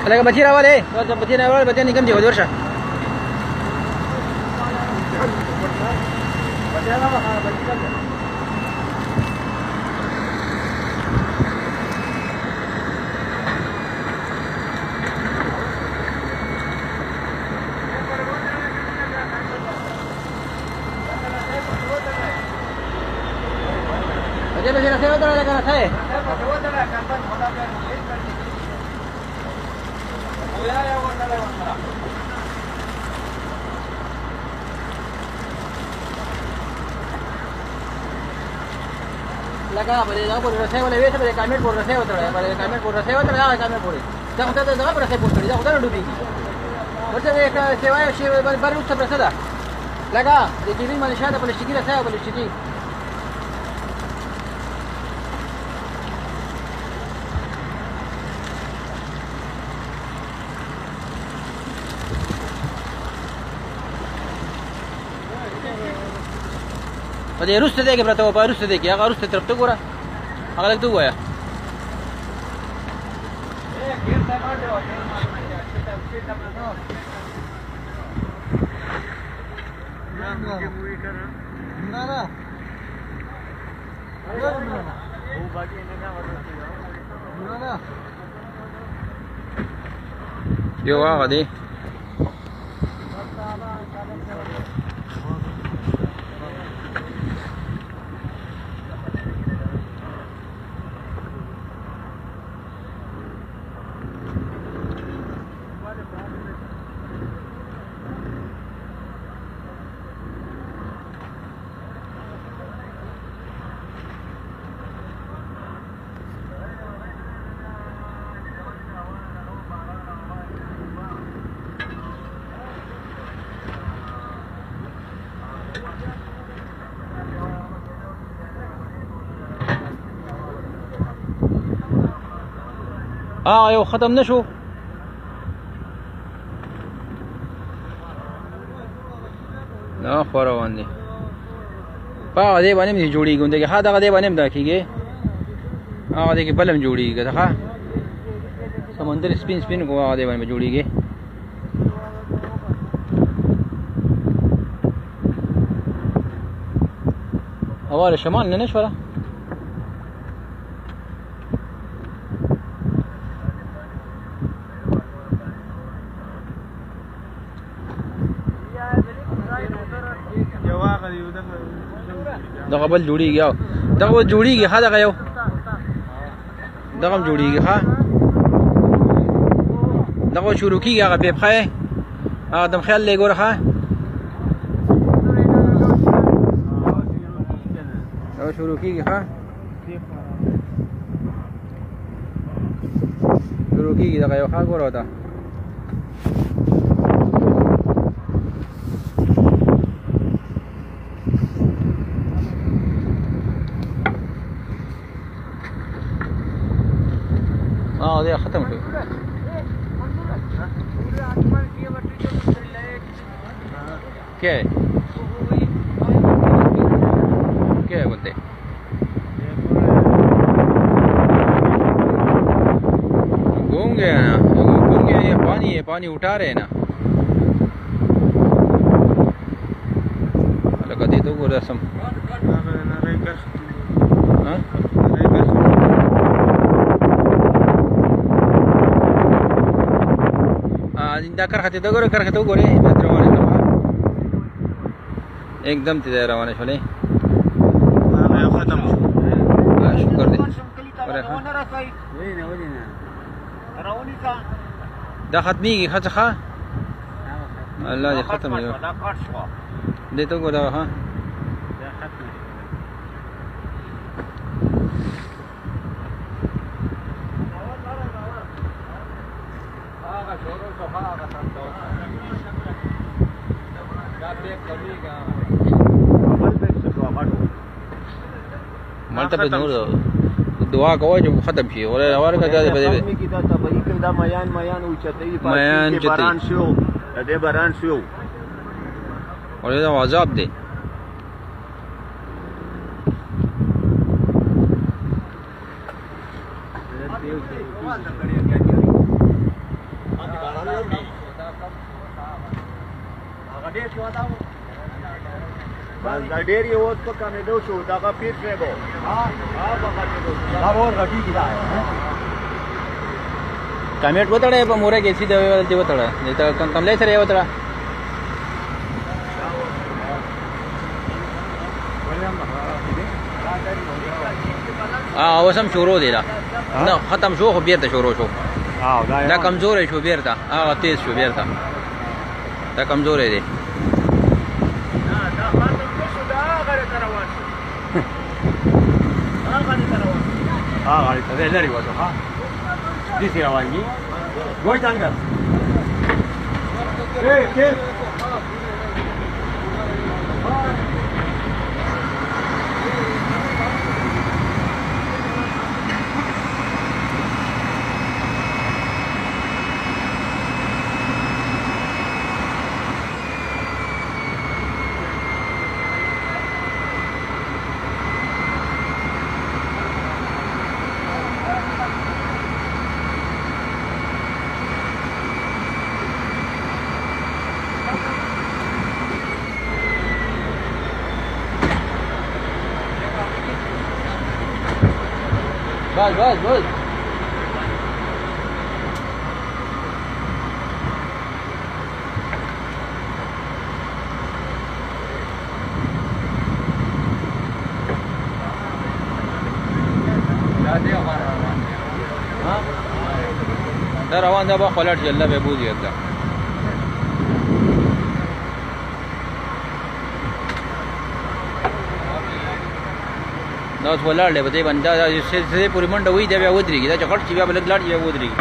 لکه بچی راولې بچی راولې بچی نکم دی ورشه بچی رسے ودره لکه رسے لکه په دې دا پورې رسې ولې وېته په کامل پورې رسې وتړې په کامل پورې رسې وتړې دا کامل پورې دا خو ته دا پر رسې پورې دا خو نه ډوبېږي ورته یک سیوای شي بر اوس پر رسې ده لکه د کیوین باندې شاته پلاستیکي رسې او پلاستیکي په دې روسته دی کې پرته په روسته دی کې هغه روسته طرف ته ګوره هغه لږ ته ووایه یو هغه دی یو ختم نشو نه خو روان دي په دې باندې مې جوړیږي غونډه ها دغه دې باندې مې دا کیږي هغه دې کې بلم جوړیږي ښه سمندر سپین سپین کو هغه دې باندې جوړیږي هوا شمال نه نشوله دغه بل جوړیږي او دغه جوړیږي ها دغه یو دغه هم جوړیږي ها دغه شروع کیږي هغه پیپ خای هغه دم خیال لګور ها دغه شروع کیږي ها شروع کیږي دغه یو ها ګور وتا ده ختم شو क्या है क्या है बोलते घूम गया ना घूम गया ये पानी उठा रहे हैं ना लगा दे दो रसम دا کرخته دا ګوره کرخته وګوره روانه شوه एकदम تیزه روانه شولې هغه ختم شو شکر دې دا ختميږي ښه الله دې ختم یو دې ته وګوره ها دا ختم مالته په نور دعا کوه چې ختم شي ولا ورکه دا به دې دا تبعی کې دا میان اوچتې په باران شو دې باران شو ولې دا عذاب دی دا ډېر یې اوس په کمېدو شو دغه پیټ دی به دا به ور غټېږي دا کمیټ وتړی په موره کې سیده دې وتړه کملې سره یې وتړه اوس هم شروع دی دا نه ختم شو خو بیرته شروع شو دا کمزوری شو بیرته هغه تیز شو بیرته دا کمزوری دی غاړې ته دی لرې وځو ښه داسې روان دي ګوی څنګه تېز بس بس بس دا روان ده با خلات جله به بودی ده دا ولاړ دی په دې باندې دا چې پوری منډه وې دا بیا ودرېږي دا چې غټ چې بیا بل لاړ بیا ودرېږي